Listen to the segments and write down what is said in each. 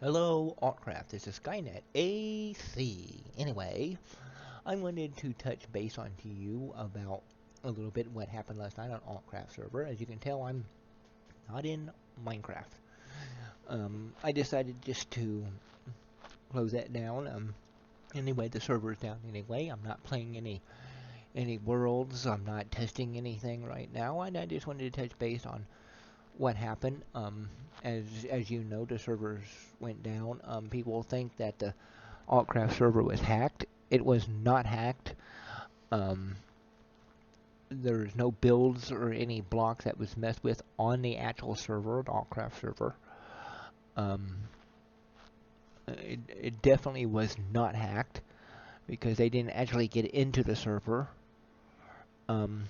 Hello, Autcraft. This is Skynet AC. Anyway, I wanted to touch base on to you about a little bit what happened last night on Autcraft server. As you can tell, I'm not in Minecraft. I decided just to close that down. Anyway, the server's down anyway. I'm not playing any worlds. I'm not testing anything right now, and I just wanted to touch base on what happened. As you know, the servers went down. People think that the Autcraft server was hacked. It was not hacked. Um, there's no builds or any blocks that was messed with on the actual server, the Autcraft server. Um, it definitely was not hacked because they didn't actually get into the server. Um,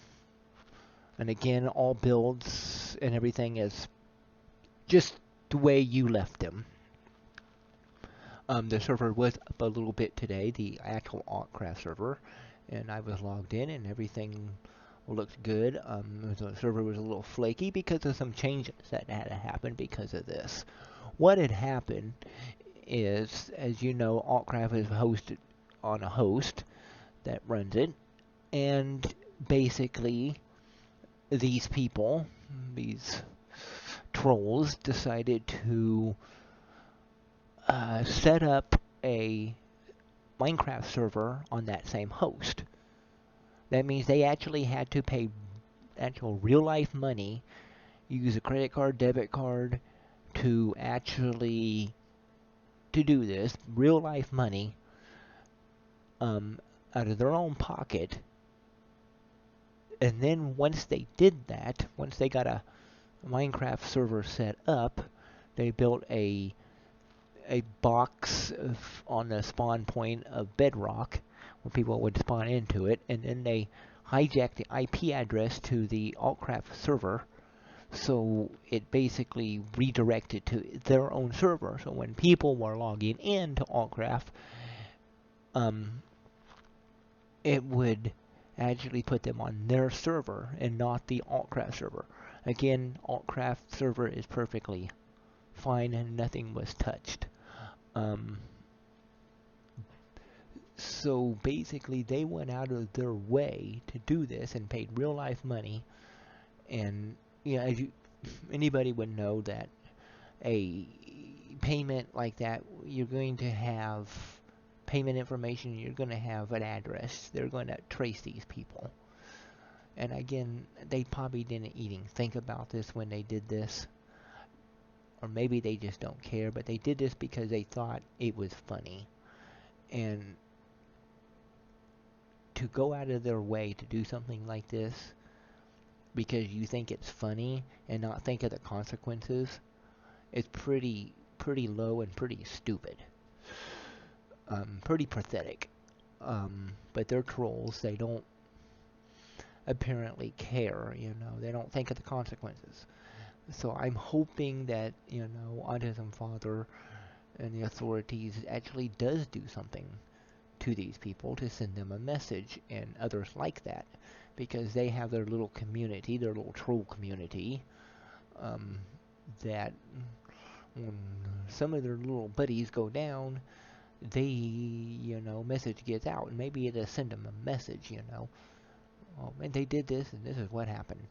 and again, all builds and everything is just the way you left them. The server was up a little bit today, the actual Autcraft server, and I was logged in and everything looked good. The server was a little flaky because of some changes that had happened because of this. What had happened is, as you know, Autcraft is hosted on a host that runs it, and basically these people, these trolls, decided to set up a Minecraft server on that same host. That means they actually had to pay actual real life money, use a credit card, debit card to actually to do this, real life money, um, out of their own pocket. And then once they did that, once they got a Minecraft server set up, they built a box on the spawn point of Bedrock where people would spawn into it, and then they hijacked the IP address to the Autcraft server, so it basically redirected to their own server. So when people were logging into Autcraft, um, it would actually put them on their server and not the Autcraft server. Again, Autcraft server is perfectly fine and nothing was touched. Um, So basically, they went out of their way to do this and paid real life money. And as anybody would know that a payment like that, you're going to have payment information. You're going to have an address. They're going to trace these people. And again, they probably didn't even think about this when they did this, or maybe they just don't care. But they did this because they thought it was funny. And to go out of their way to do something like this because you think it's funny and not think of the consequences is pretty low and pretty stupid. Pretty pathetic. But they're trolls. They don't apparently care. They don't think of the consequences. So I'm hoping that Autism Father and the authorities actually does do something to these people to send them a message and others like that, because they have their little community, their little troll community, um, that when some of their little buddies go down, they, message gets out, and maybe it'll send them a message, oh man, they did this, and this is what happened,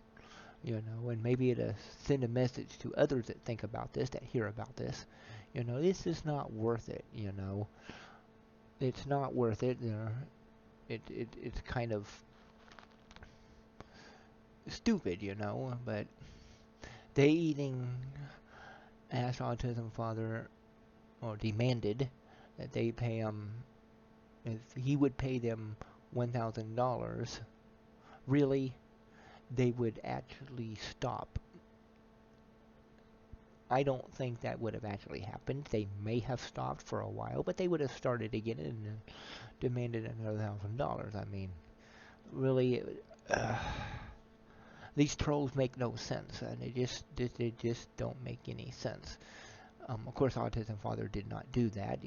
and maybe it'll send a message to others that think about this, that hear about this, this is not worth it, it's not worth it, it's kind of stupid, but they even asked Autism Father, or demanded that they pay him, if he would pay them $1,000, really, they would actually stop. I don't think that would have actually happened. They may have stopped for a while, but they would have started again and demanded another $1,000. I mean, really, uh, these trolls make no sense, and they just don't make any sense. Of course, Autism Father did not do that.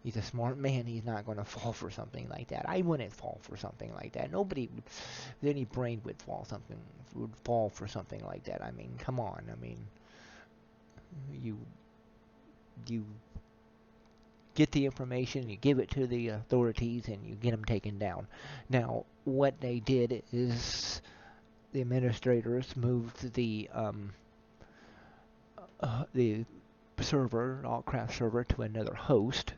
He's a smart man. He's not going to fall for something like that. I wouldn't fall for something like that. Nobody with any brain would fall for something like that. I mean, come on. I mean, you you get the information, you give it to the authorities, and you get them taken down. Now, what they did is the administrators moved the server, Autcraft server, to another host.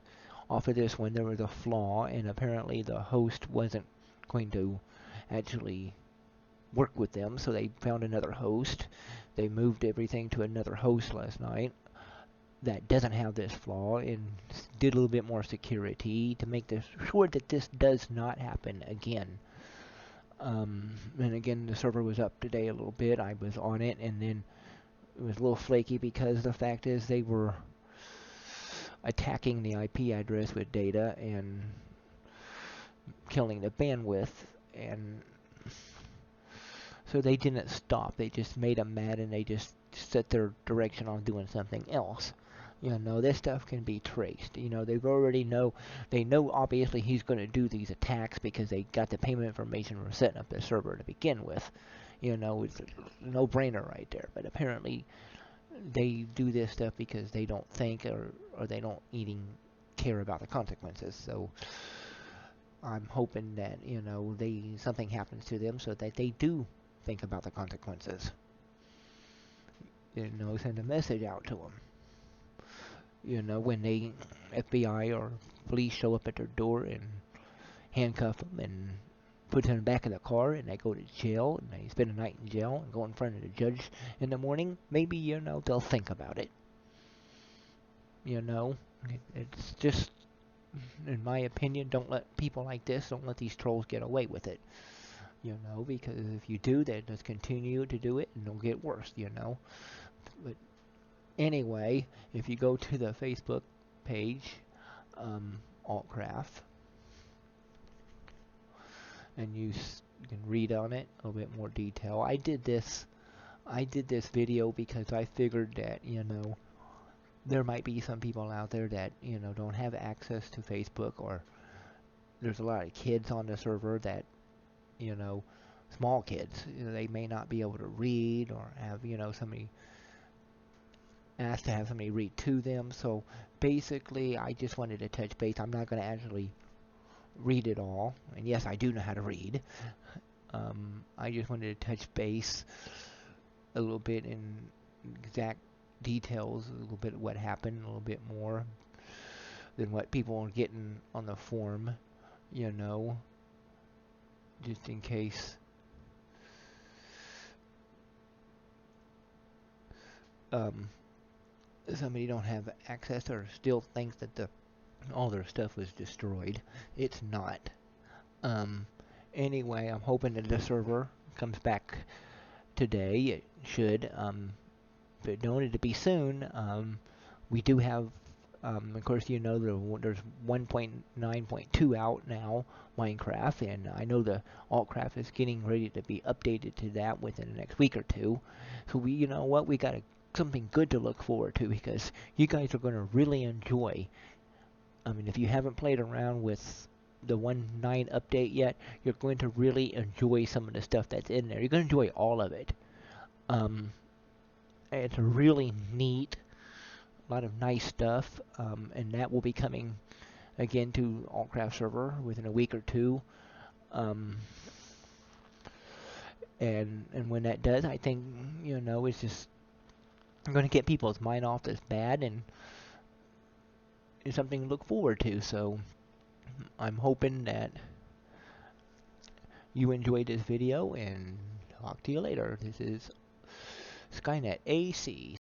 Off of this one, there was a flaw, and apparently the host wasn't going to actually work with them, so they found another host. They moved everything to another host last night that doesn't have this flaw, and did a little bit more security to make sure that this does not happen again. And again, the server was up today a little bit. I was on it, and then it was a little flaky because the fact is they were attacking the IP address with data and killing the bandwidth, and so they didn't stop. They just made them mad, and they just set their direction on doing something else. This stuff can be traced. They know obviously he's going to do these attacks because they got the payment information for setting up the server to begin with. It's a no-brainer right there. But apparently they do this stuff because they don't think or they don't even care about the consequences. So I'm hoping that, something happens to them so that they do think about the consequences. Send a message out to them. When they FBI or police show up at their door and handcuff them and put them in the back of the car and they go to jail and they spend a night in jail and go in front of the judge in the morning, maybe, they'll think about it. It's just, in my opinion, don't let people like this, don't let these trolls get away with it. Because if you do, they just continue to do it and it'll get worse, But anyway, if you go to the Facebook page, Autcraft, and you can read on it a little bit more detail. I did this video because I figured that, there might be some people out there that, don't have access to Facebook, or there's a lot of kids on the server that, small kids, they may not be able to read or have, somebody asked to have somebody read to them. So basically, I just wanted to touch base. I'm not going to actually read it all, and yes, I do know how to read. I just wanted to touch base a little bit in exact details, a little bit of what happened, a little bit more than what people are getting on the forum, just in case somebody don't have access or still thinks that all their stuff was destroyed. It's not. Anyway, I'm hoping that the server comes back today. It should. But it don't need to be soon. We do have, of course, there's 1.9.2 out now, Minecraft, and I know the Autcraft is getting ready to be updated to that within the next week or two. So we got something good to look forward to, because you guys are going to really enjoy. I mean, if you haven't played around with the 1.9 update yet, you're going to really enjoy some of the stuff that's in there. You're going to enjoy all of it. It's really neat, a lot of nice stuff, and that will be coming again to Autcraft server within a week or two. And when that does, I think, it's just going to get people's mind off this bad, and it's something to look forward to. So I'm hoping that you enjoyed this video, and talk to you later. This is Skynet AC.